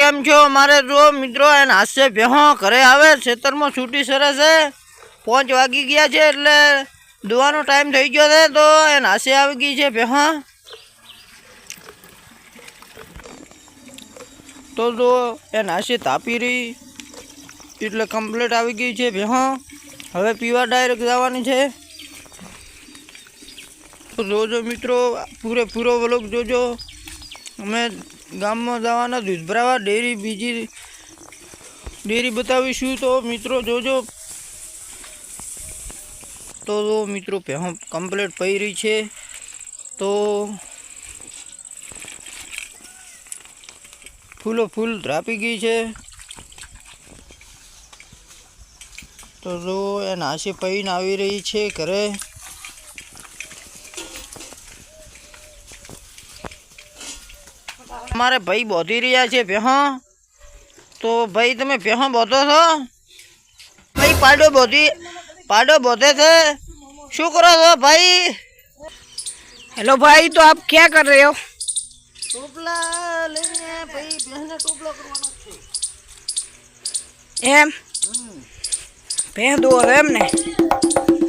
કેમ છો? મારે જો મિત્રો એને હાસ્ય ભેહો ઘરે આવે ખેતરમાં છૂટી સરે છે 5 વાગી ગયા છે એટલે દુવાનો ટાઈમ થઈ ગયો છે તો એને હાસ્ય આવી ગઈ છે ભેહો તો જો એને હાસ્ય તાપી રહી એટલે કમ્પ્લીટ આવી ગઈ છે ભેહો હવે પીવા ડાયરેક્ટ જવાની છે તો જોજો મિત્રો પૂરેપૂરો વ્લોગ જોજો અમે ગામમાં જવાના દૂધ ભરાવા ડેરી બીજી ડેરી બતાવીશું તો મિત્રો જોજો તો મિત્રો ભેહો કમ્પ્લીટ પઈ રહી છે તો ફૂલો ફૂલ ધ્રાપી ગઈ છે તો જો એ નાસી પઈને આવી રહી છે ઘરે हमारे भाई बोधी रिया छे भेहो तो भाई तमे भेहो बोधो छो भाई पाडो बोधे थे शू करो छो भाई। हेलो भाई, तो आप क्या कर रहे हो? टोपला लेने भाई भैंस ने टोपला करवानो छे एम भैंस दो एम ने।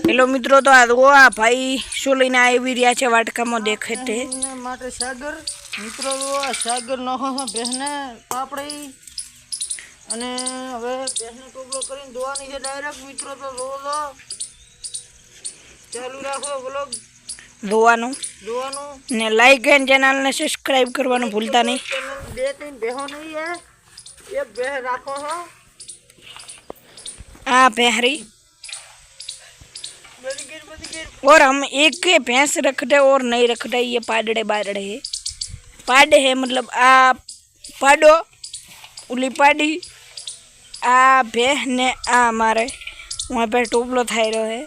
हेलो मित्रों, तो आ भाई शू लईने આવી રહ્યા છે વાટકામાં દેખે તે માટે સાગર મિત્રો આ સાગર નખો ભેંસને પાપડી અને હવે ભેંસને ટોપલો કરીને ધોવાની છે ડાયરેક્ટ મિત્રો તો જોજો ચાલુ રાખો વ્લોગ ધોવાનું ને લાઈક એન્ડ ચેનલ ને સબસ્ક્રાઇબ કરવાનું ભૂલતા નહીં। બે तीन ભેંસો નહીં है एक ભેંસ રાખો हो आ भैंसरी और हम एक भैंस रखते और नहीं रखते ये पाडड़े बाडड़े है पाडे है मतलब आ पाडो उली पाडी आ भैंस ने आ हमारे वहाँ पे टोपलो थाई रहो है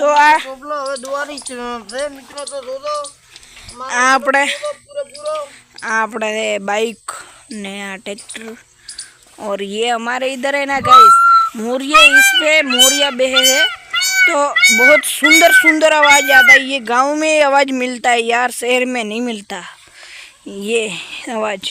तो आ ટોપલો હવે દોવાની છે મિત્રો તો જોજો આપણે પૂરો આપણે बाइक ने ट्रैक्टर और ये हमारे इधर है ना गाइस मोरिया, इस पे मोरिया बेहे है तो बहुत सुंदर सुंदर आवाज़ आता है। ये गांव में आवाज़ मिलता है यार, शहर में नहीं मिलता ये आवाज़।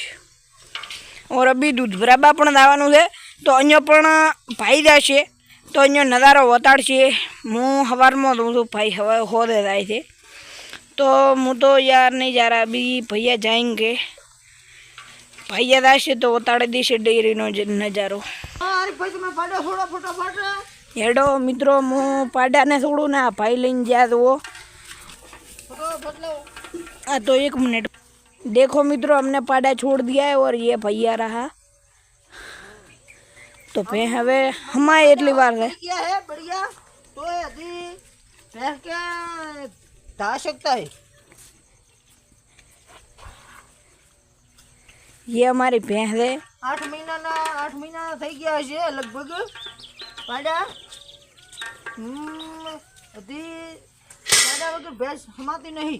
और अभी दूध भराबा पण दावानुं है तो अहींया पण भाई जाशे तो अहींया नजारो वताड़शे। हूँ हवारमां जोउं छुं भाई हवा होदे जाय छे तो हूँ तो यार नहीं जा रहा, अभी भैया जाएंगे, भैया जाशे तो वताड़ी देशे डेयरी नो नजारो। अरे भाई तुम्हें पाडो छोड़ो फटाफट हेडो मित्रों, हूँ पाडा ने छोड़ू ना भाई लईने जा तो वो तो 1 मिनट देखो मित्रों, हमने पाडा छोड़ दिया है और ये भैया रहा तो भैं हवे हमारे एटली वार है क्या है बढ़िया तो यदि भैंस के धा सकता है ये हमारी भैंस है 8 महीना થઈ ગયા છે લગભગ પાડા અધી પાડા વગર ભેંસ હમાતી નહીં।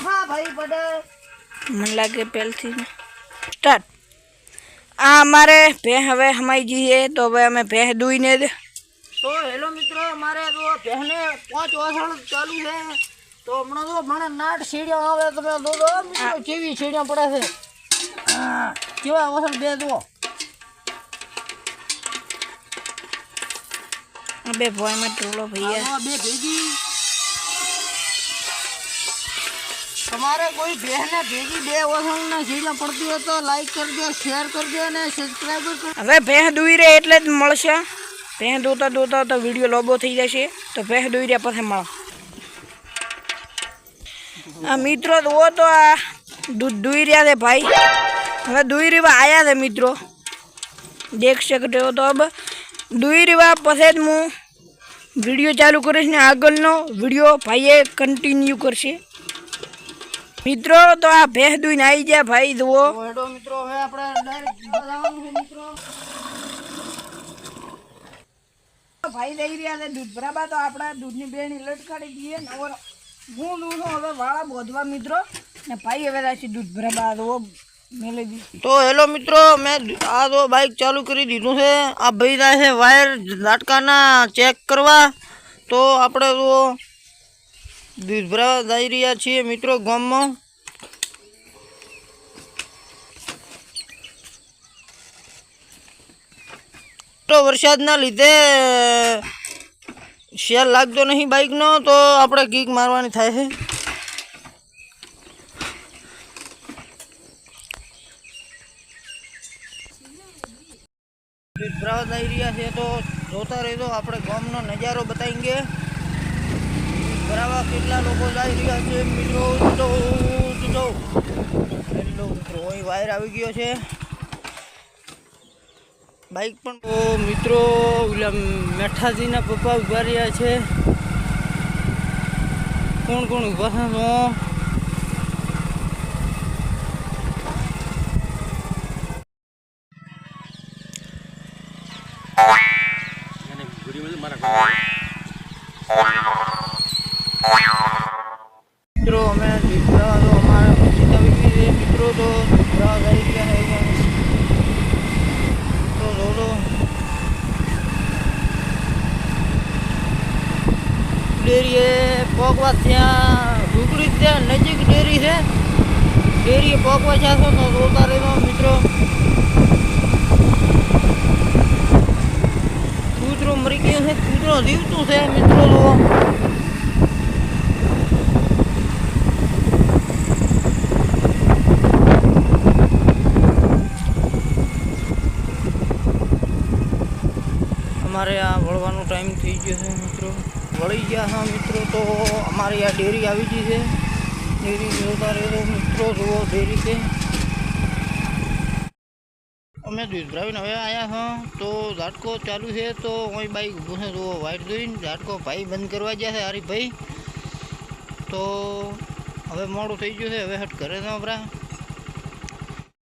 हाँ भाई पाડા मन लगे पहल थी स्टार्ट आ हमारे भैंस हवे हमारी जी है तो હવે અમે ભેંસ દૂઈને દે तो हेलो मित्रों, हमारे तो भैंस 5 वासण चालू है तो हमने तो મને નાટ સીડિયા આવે તમે દો મિત્રો કેવી સીડિયા પડે છે કેવા વાસણ બે દો अबे भाई मैं टोलो भैया બે ભેગી તમારે કોઈ ભેંસ ને ભેગી બે વાસણ ને સીડિયા પડતી હોય તો લાઈક કરી દો, શેર કરી દો અને સબસ્ક્રાઇબ કરો। હવે ભેંસ દૂઈ રે એટલે જ મળશે। ભેંસ દોતા દોતા તો વિડીયો લોબો થઈ જશે તો ભેંસ દૂઈ રહ્યા પછી મળો। आ मित्रों वो तो आ दूध दुई रहा थे भाई, હવે दुई રીવા आया थे मित्रों देख सकते हो। तो अब दुई રીવા પછી હું वीडियो चालू करीश ने આગળનો वीडियो भाई कंटिन्यू करशे। मित्रों तो आ भैंस दुईने आई जा भाई जुओ हेडो मित्रों હવે આપણે ડાયરેક્ટ જવાનું છે મિત્રો भाई લઈ રહ્યા છે दूध ભરાબા તો આપણે दूधની બેણી લટકાડી દઈએ ને ઓર હું દૂધનો હવે વાળા બોધવા મિત્રો ને ભાઈ હવે રાશી दूध ભરાબા તો મેલે દી। तो हेलो मित्रों, मैं आ दो बाइक चालू करी दीधुं है। आप भाई जाए है वायर लाटकाना चेक करवा तो આપણે तो દૂધ ભરાવા જઈ રહ્યા છીએ મિત્રો ગામમાં. તો વરસાદના લીધે શેર લાગતો નહીં બાઇકનો, તો આપણે કિક મારવાની થાય છે. દૂધ ભરાવા જઈ રહ્યા છે તો જોતા રહેજો, આપણે ગામનો નજારો બતાવીએ. ભરાવા કેટલા લોકો જઈ રહ્યા છે મિત્રો. તો હેલો મિત્રો, અહીં વાયર આવી ગયો છે. બાઇક પણ તો મિત્રો ઓલા મેઠાજીના પપ્પા ઉભા રહ્યા છે. કોણ કોણ ઉભા છે તો મિત્રો અમે દીકરા તો અમારે મસ્જિદ આવી ગઈ છે મિત્રો. તો દીકરા જઈ ગયા છે તો જોડો ડેરીએ પગવા. ત્યાં ઢુકડી ત્યાં નજીક ડેરી છે. ડેરીએ પગવા જશો તો જોતા રહેજો મિત્રો. કૂતરો મરી ગયો છે, કૂતરો જીવતું છે મિત્રો. તો અમારે આ વળવાનો ટાઈમ થઈ ગયો છે મિત્રો. વળી ગયા હા મિત્રો. તો અમારી આ ડેરી આવી ગઈ છે. ડેરી જોતા રહેજો મિત્રો. જુઓ ડેરી છે. અમે દૂધ ભરાવીને હવે આવ્યા હા. તો ઝાટકો ચાલુ છે. તો અહીં બાઈક ઊભું છે. જુઓ વાઇટ જોઈને ઝાટકો ભાઈ બંધ કરવા ગયા છે હરીભાઈ. તો હવે મોડું થઈ ગયું છે. હવે હટ ઘરે ન વપરા.